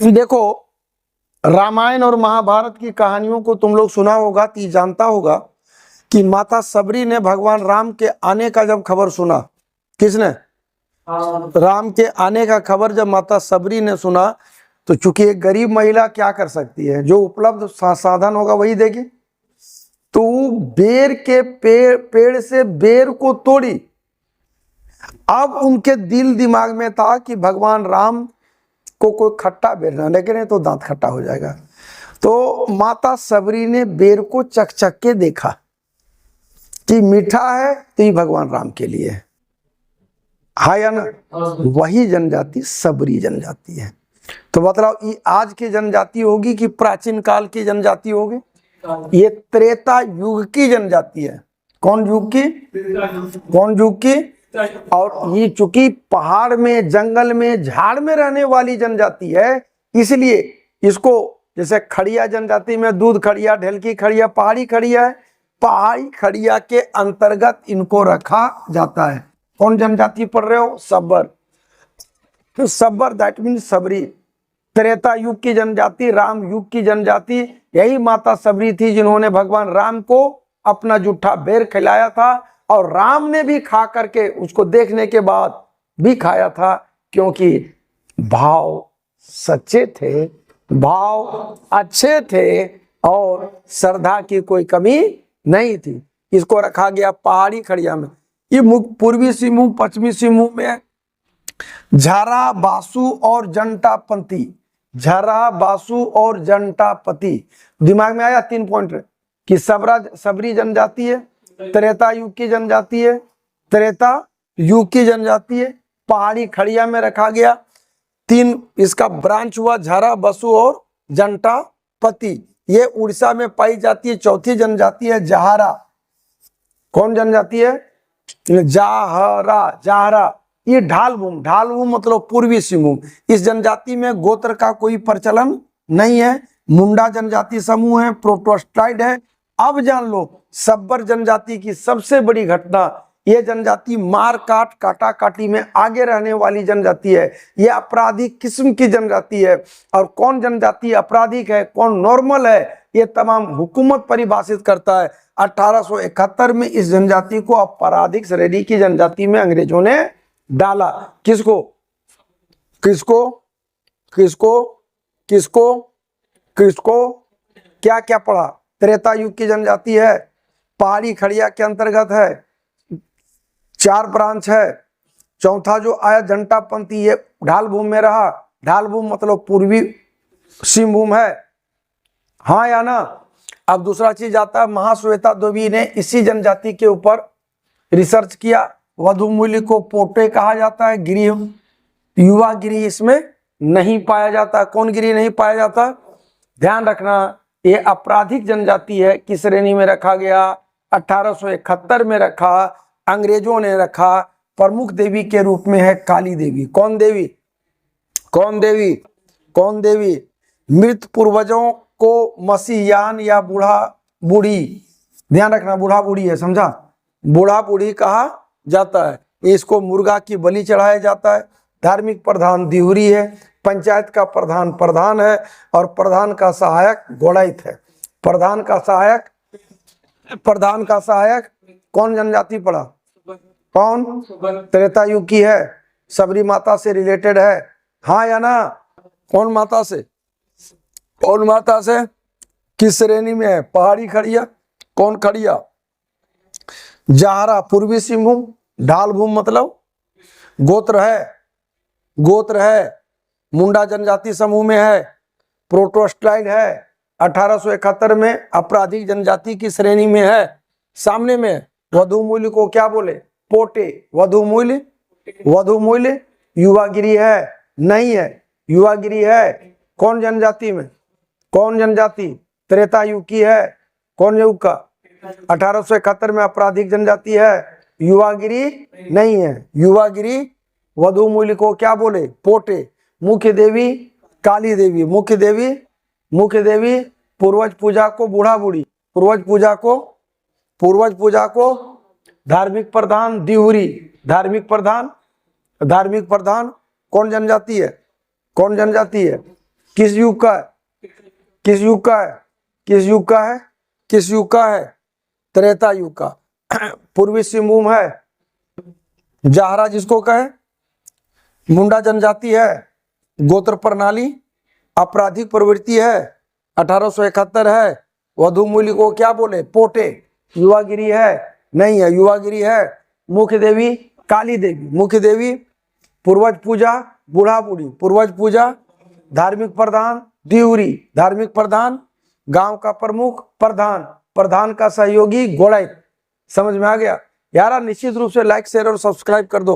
देखो, रामायण और महाभारत की कहानियों को तुम लोग सुना होगा तो जानता होगा कि माता सबरी ने भगवान राम के आने का जब खबर सुना, किसने? राम के आने का खबर जब माता सबरी ने सुना, तो चूंकि एक गरीब महिला क्या कर सकती है, जो उपलब्ध साधन होगा वही देगी। तो बेर के पेड़ से बेर को तोड़ी। अब उनके दिल दिमाग में था कि भगवान राम को कोई खट्टा बेर ना लेके, नहीं तो दांत खट्टा हो जाएगा। तो माता सबरी ने बेर को चख के देखा कि मीठा है, तो ये भगवान राम के लिए है, हाँ या ना? वही जनजाति सबरी जनजाति है। तो बताओ, ये आज की जनजाति होगी कि प्राचीन काल की जनजाति होगी? ये त्रेता युग की जनजाति है। कौन युग की? कौन युग की? और ये चूंकि पहाड़ में, जंगल में, झाड़ में रहने वाली जनजाति है, इसलिए इसको जैसे खड़िया जनजाति में दूध खड़िया, ढेलकी खड़िया, पहाड़ी खड़िया है, पहाड़ी खड़िया के अंतर्गत इनको रखा जाता है। कौन जनजाति पढ़ रहे हो? सब्बर। तो सब्बर दैट मीन सबरी, त्रेता युग की जनजाति, राम युग की जनजाति। यही माता सबरी थी जिन्होंने भगवान राम को अपना जूठा बेर खिलाया था, और राम ने भी खा करके उसको देखने के बाद भी खाया था, क्योंकि भाव सच्चे थे, भाव अच्छे थे और श्रद्धा की कोई कमी नहीं थी। इसको रखा गया पहाड़ी खड़िया में। ये पूर्वी सिंहभूम, पश्चिमी सिंहभूम में झारा, बासु और जंटापंती, झारा, बासु और जंटापति। दिमाग में आया? 3 पॉइंट कि सबरी जनजाति है, त्रेता युग की जनजाति है, त्रेता युग की जनजाति है, पहाड़ी खड़िया में रखा गया। 3 इसका ब्रांच हुआ, झारा, बसु और जंटापति। ये उड़ीसा में पाई जाती है। चौथी जनजाति है जहारा। कौन जनजाति है? जाहरा, जाहरा। ये ढाल भूमि, ढाल भूमि मतलब पूर्वी सिंहभूम। इस जनजाति में गोत्र का कोई प्रचलन नहीं है। मुंडा जनजाति समूह है, प्रोटोस्टाइड है। अब जान लो, सब्बर जनजाति की सबसे बड़ी घटना, यह जनजाति मार काट, काटा काटी में आगे रहने वाली जनजाति है। यह आपराधिक किस्म की जनजाति है। और कौन जनजाति आपराधिक है, कौन नॉर्मल है, ये तमाम हुकूमत परिभाषित करता है। 1871 में इस जनजाति को आपराधिक श्रेणी की जनजाति में अंग्रेजों ने डाला। किसको? किसको? किसको? किसको? किसको? क्या क्या पढ़ा? त्रेता युग की जनजाति है, पहाड़ी खड़िया के अंतर्गत है, 4 ब्रांच है। चौथा जो आया जंटापंती, ये ढाल भूमि में रहा। ढाल भूमि मतलब पूर्वी सिंहभूम है, हाँ या ना? अब दूसरा चीज आता है, महाश्वेता देवी ने इसी जनजाति के ऊपर रिसर्च किया। वधुमूल्य को पोटे कहा जाता है, गिरी, युवा गिरी इसमें नहीं पाया जाता। कौन गिरी नहीं पाया जाता? ध्यान रखना, ये आपराधिक जनजाति है। किस श्रेणी में रखा गया? 1871 में रखा, अंग्रेजों ने रखा। प्रमुख देवी के रूप में है काली देवी। कौन देवी? कौन देवी? कौन देवी? मृत पूर्वजों को मसीयान या बूढ़ा बूढ़ी, ध्यान रखना, बूढ़ा बूढ़ी है, समझा? बूढ़ा बूढ़ी कहा जाता है। इसको मुर्गा की बलि चढ़ाया जाता है। धार्मिक प्रधान दिहुरी है, पंचायत का प्रधान प्रधान है, और प्रधान का सहायक गोड़ाइत है। प्रधान का सहायक, प्रधान का सहायक कौन जनजाति पड़ा? कौन? त्रेता युग की है, सबरी माता से रिलेटेड है, हाँ या ना? कौन माता से? कौन माता से? किस श्रेणी में है? पहाड़ी खड़िया। कौन खड़िया? जाहरा, पूर्वी सिंहभूम। ढाल भूमि मतलब गोत्र है, गोत्र है। मुंडा जनजाति समूह में है, प्रोटोस्टाइड है। 1871 में आपराधिक जनजाति की श्रेणी में है। सामने में वधुमूल्य को क्या बोले? पोटे। वधुमूल्य, वधुमूल्य युवागिरी है, नहीं है? युवागिरी है। कौन जनजाति में? कौन जनजाति? त्रेता युग की है। कौन युग का? 1871 में आपराधिक जनजाति है, युवागिरी नहीं है। युवागिरी वधुमूल्य को क्या बोले? पोटे। मुख्य देवी काली देवी। मुख्य देवी, मुख्य देवी पूर्वज पूजा को बूढ़ा बूढ़ी, पूर्वज पूजा को, पूर्वज पूजा को धार्मिक प्रधान दिहुरी। धार्मिक प्रधान, धार्मिक प्रधान कौन जनजाति है? कौन जनजाति है? किस युग का है? किस युग का है? किस युग का है? किस युग का है? त्रेता युग का। पूर्वी सिंहभूम है, जाहरा जिसको कहे, मुंडा जनजाति है, गोत्र प्रणाली, आपराधिक प्रवृत्ति है, 1871 है, वधु मूल्य को क्या बोले, पोटे, युवागिरी है, नहीं है, युवागिरी है, मुख्य देवी काली देवी, मुख्य देवी, पूर्वज पूजा बूढ़ा बूढ़ी, पूर्वज पूजा, धार्मिक प्रधान दिउरी, धार्मिक प्रधान, गांव का प्रमुख प्रधान, प्रधान का सहयोगी गोड़ैत। समझ में आ गया यारा? निश्चित रूप से लाइक शेयर और सब्सक्राइब कर दो।